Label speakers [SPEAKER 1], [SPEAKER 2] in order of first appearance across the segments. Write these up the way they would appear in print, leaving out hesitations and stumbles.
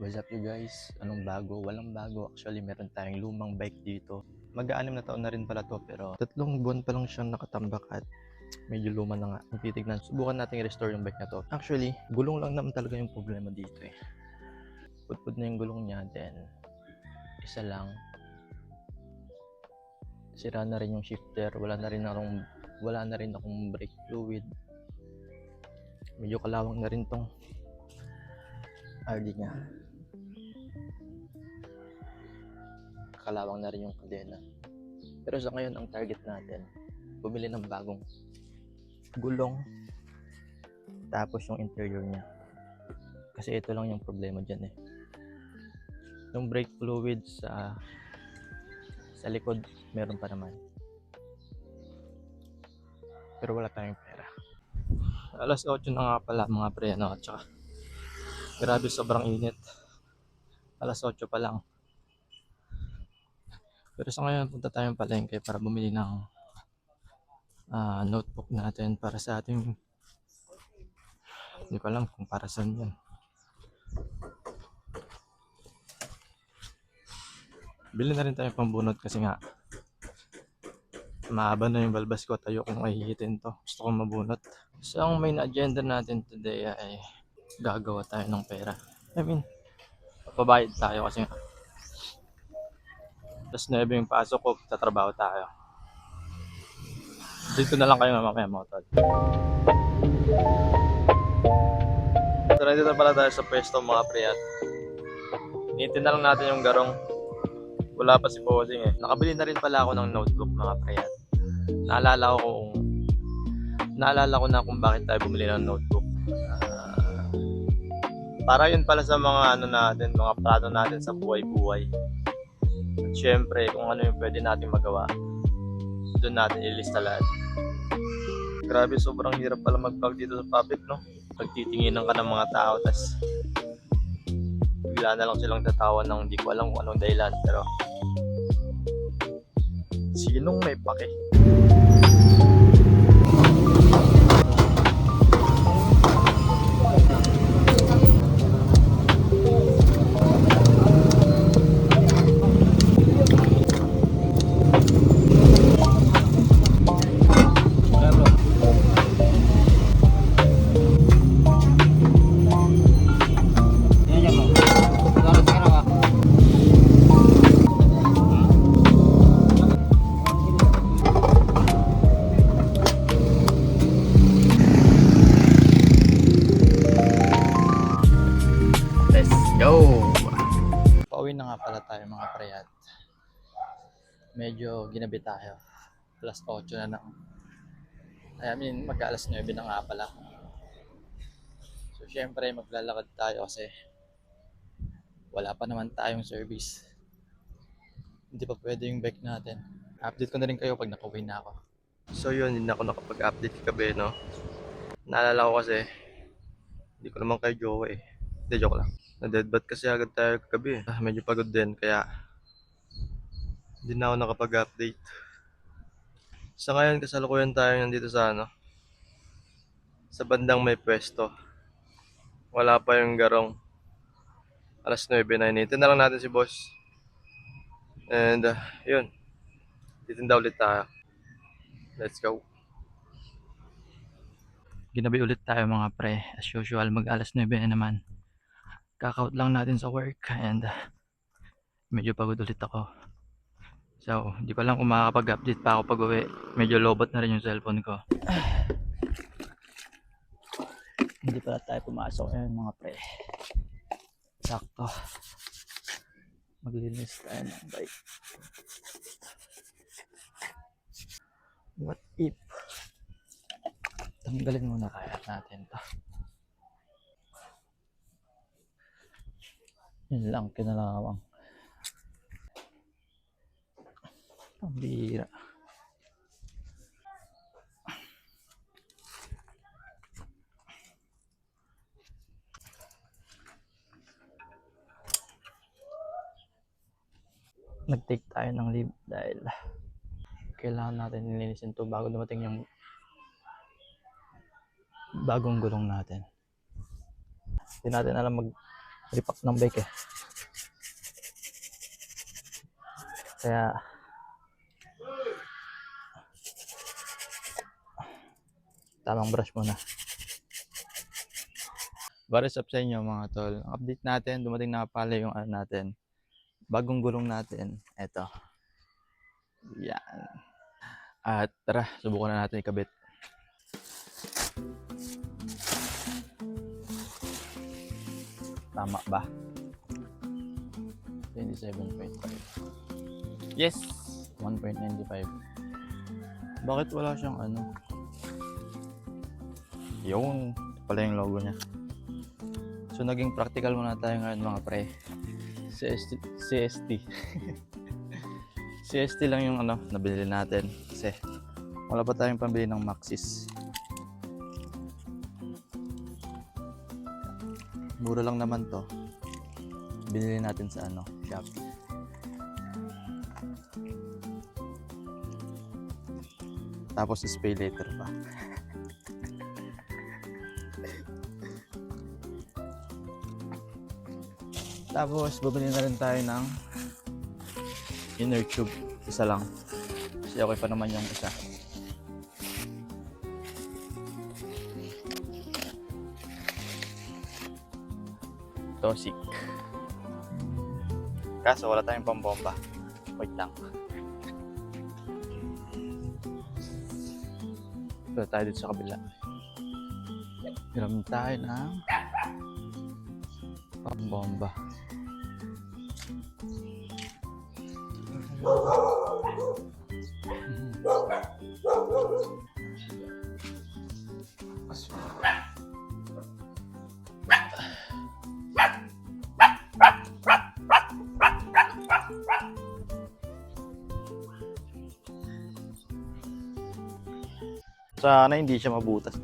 [SPEAKER 1] What's up you guys? Anong bago? Walang bago. Actually, meron tayong lumang bike dito. Mag-aanim na taon na rin pala to pero 3 buwan pa lang siyang nakatambak at medyo luma na nga. Kung titignan, subukan natin i-restore yung bike na to. Actually, gulong lang naman talaga yung problema dito eh. Pudpud na yung gulong niya, then isa lang. Sira na rin yung shifter, wala na rin akong brake fluid. Medyo kalawang na rin tong RD niya. Kalawang na rin yung kadena. Pero sa ngayon, ang target natin, bumili ng bagong gulong tapos yung interior niya. Kasi ito lang yung problema dyan eh. Yung brake fluid sa likod, meron pa naman. Pero wala tayong pera. Alas 8 na nga pala mga pre, at saka grabe sobrang init. Alas 8 pa lang. Pero sa ngayon, punta tayong palengke para bumili ng notebook natin para sa ating, hindi ko alam kung para saan yan. Bili na rin tayo pambunot kasi nga mahaba na yung balbas ko at ayokong mahihitin to. Gusto kong mabunot. So ang main agenda natin today ay gagawa tayo ng pera. Papabayad tayo kasi nga alas 9 yung pasok ko, tatrabaho tayo. Dito na lang kayo mamaya mga tol. So nandito pala tayo sa pwesto mga pre at initin na lang natin yung garong. Wala pa si Bossing eh. Nakabili na rin pala ako ng notebook mga pre at naalala ko na kung bakit tayo bumili ng notebook. Para yun pala sa mga natin, mga plano natin sa buhay-buhay. At syempre, kung ano yung pwede natin magawa, doon natin ilista lahat. Grabe, sobrang hirap pala mag-vlog dito sa public, no? Pagtitinginan ka ng mga tao, tas bigla na lang silang tatawa ng hindi ko alam kung anong dahilan, pero sinong may pake? Pauwi na nga pala tayo mga preyat. Medyo ginabi tayo. Alas 8 na lang. Mag-alas 9 na nga pala. So syempre maglalakad tayo kasi wala pa naman tayong service. Hindi pa pwede yung bike natin. Update ko na rin kayo pag nakauwi na ako. So yun, hindi na ako nakapag-update kagabi, no? Naalala ko kasi hindi ko naman kayo jowa eh. Hindi, joke lang. Na-deadbat kasi agad tayo kagabi. Medyo pagod din, kaya hindi na ako nakapag-update. Sa ngayon, kasalukuyan tayo nandito sa sa bandang may pwesto. Wala pa yung garong. Alas 9 na, initin na lang natin si boss. And yun, titinda ulit tayo. Let's go. Ginabi ulit tayo mga pre. As usual, mag-alas 9 na naman. Kakaut lang natin sa work and medyo pagod ulit ako. So, hindi ko lang kung makakapag-update pa ako pag uwi. Medyo lobot na rin yung cellphone ko. Hindi pala tayo pumasok ngayon mga pre. Sakto. Maglinis tayo ng bike. What if tanggalin muna kaya natin to. Yun lang kinalawang. Ang bira. Nag-take tayo ng leave dahil kailangan natin nilinisin to bago dumating yung bagong gulong natin. Hindi natin alam Ripak ng bike eh. Kaya tamang brush muna. Baris up sa inyo mga tol. Ang update natin, dumating na pala yung ano natin. Bagong gulong natin. Eto. Yan. At tara, subukan na natin ikabit. Tama ba? 27.5. Yes! 1.95. Bakit wala siyang ano? Yung pala yung logo niya. So naging practical muna tayo ngayon mga pre. CST. CST lang yung ano, nabili natin. Kasi wala pa tayong pambili ng Maxis. Mura lang naman to. Binili natin sa ano, Shopee. Tapos pay later pa. Tapos bumili na rin tayo ng inner tube. Isa lang. Kasi okay pa naman yung isa. Tosik. Kaso wala tayong pambomba. Wait lang. Wala tayo dito sa kabila. Hiram tayo ng pambomba. Sana hindi siya mabutas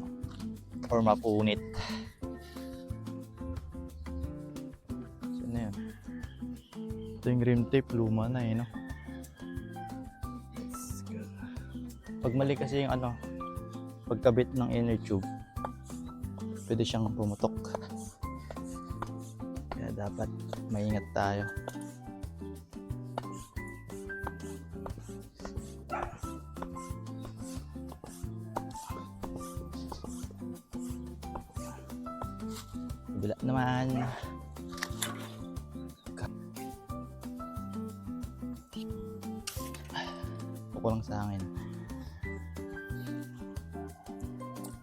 [SPEAKER 1] or mapunit. Saan na yun? Ito yung rim tape, luma na eh, no? Pag mali kasi yung ano, pagkabit ng inner tube, pwede siyang pumutok. Kaya dapat maingat tayo. Bila naman. Kulang sa akin.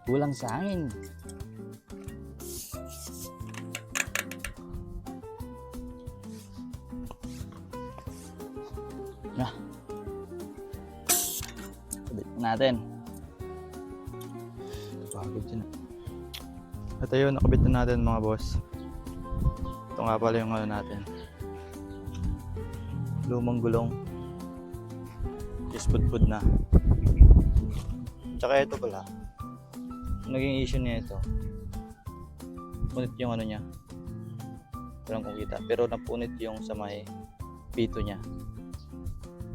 [SPEAKER 1] Kulang sa akin. Na. Sabit natin. Pagod yun. At ayun, nakabit na natin mga boss. Ito nga pala yung ano natin. Lumang gulong. Ispud-pud na. Tsaka ito pala. Naging issue niya ito. Punit yung ano niya. Walang kung kita. Pero napunit yung sa may pito niya.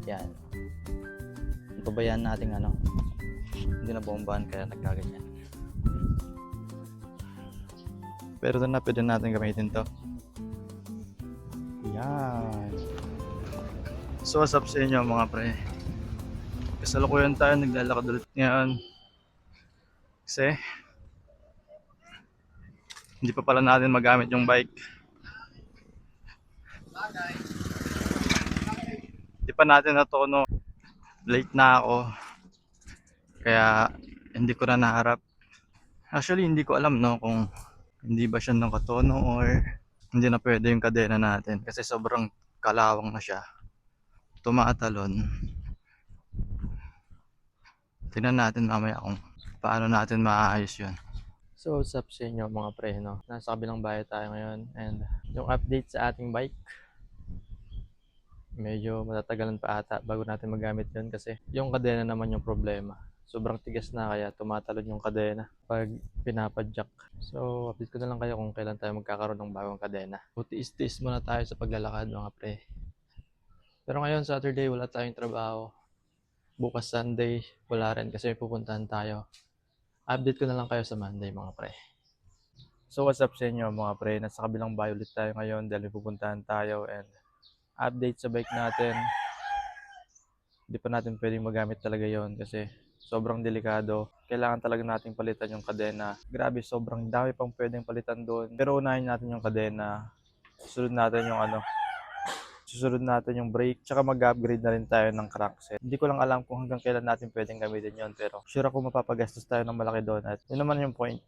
[SPEAKER 1] Yan. Pabayaan natin ano. Hindi na bombahan kaya nagkaganyan. Pero ito na, pwede natin gamitin to. Yan. So what's up sa inyo mga pre? Kasalukuyan tayo, naglalakad ulit ngayon. Kasi hindi pa pala natin magamit yung bike. Hindi pa natin natuno. Late na ako. Kaya hindi ko na naharap. Actually hindi ko alam no kung hindi ba siya nakatono or hindi na pwede yung kadena natin. Kasi sobrang kalawang na siya. Tumatalon. Tingnan natin mamaya kung paano natin maayos yun. So what's up sa inyo mga pre, no? Nasa kabilang bahay tayo ngayon and yung update sa ating bike medyo matatagalan pa ata bago natin magamit yun kasi yung kadena naman yung problema. Sobrang tigas na kaya tumatalon yung kadena pag pinapadjak. So update ko na lang kayo kung kailan tayo magkakaroon ng bagong kadena. Tiis-tiis muna tayo sa paglalakad mga pre. Pero ngayon Saturday wala tayong trabaho. Bukas Sunday wala rin kasi may pupuntahan tayo. Update ko na lang kayo sa Monday mga pre. So what's up sa inyo mga pre? Nasa kabilang bayo ulit tayo ngayon dahil may pupuntahan tayo and update sa bike natin. Hindi pa natin pwedeng magamit talaga yon kasi sobrang delikado. Kailangan talaga nating palitan yung kadena. Grabe, sobrang dami pang pwedeng palitan doon. Pero unahin natin yung kadena. Susunod natin yung brake, tsaka mag-upgrade na rin tayo ng crankset. Hindi ko lang alam kung hanggang kailan natin pwedeng gamitin yon, pero sure ako mapapagastos tayo ng malaki doon at yun naman yung point.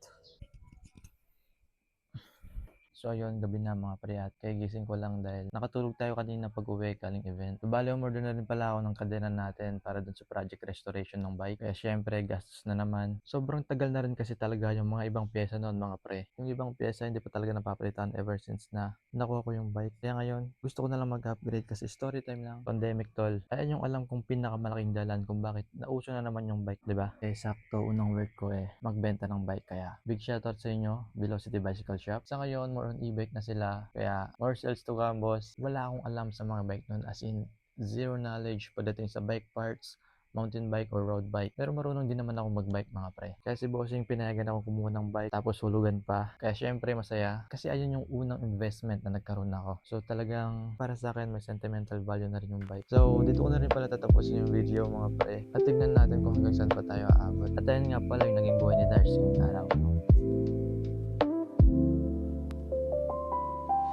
[SPEAKER 1] So ayun, gabi na mga pre at kaya gising ko lang dahil nakatulog tayo kanina pag-uwi galing event. So bale, umorder na rin pala ako ng kadena natin para dun sa project restoration ng bike. Kaya syempre, gastos na naman. Sobrang tagal na rin kasi talaga yung mga ibang pyesa noon mga pre. Yung ibang pyesa hindi pa talaga napapalitan ever since na nakuha ko yung bike. Kaya ngayon, gusto ko na lang mag-upgrade kasi story time lang. Pandemic tol. Ayan yung alam kong pinakamalaking dalan kung bakit nauso na naman yung bike, di ba? Eh sakto, unang work ko magbenta ng bike. Kaya big shoutout sa inyo, Velocity Bicycle Shop. Sa ngayon, more on e-bike na sila. Kaya more sales to come, boss. Wala akong alam sa mga bike nun. As in, zero knowledge pagdating sa bike parts, mountain bike or road bike. Pero marunong din naman ako mag-bike mga pre. Kaya si bossing pinayagan ako kumuha ng bike tapos hulugan pa. Kaya syempre masaya. Kasi ayun yung unang investment na nagkaroon ako. So talagang para sa akin may sentimental value na rin yung bike. So dito ko na rin pala tatapusin yung video mga pre. At tignan natin kung hanggang saan pa tayo aabot. At ayun nga pala yung naging buhay ni Darcy.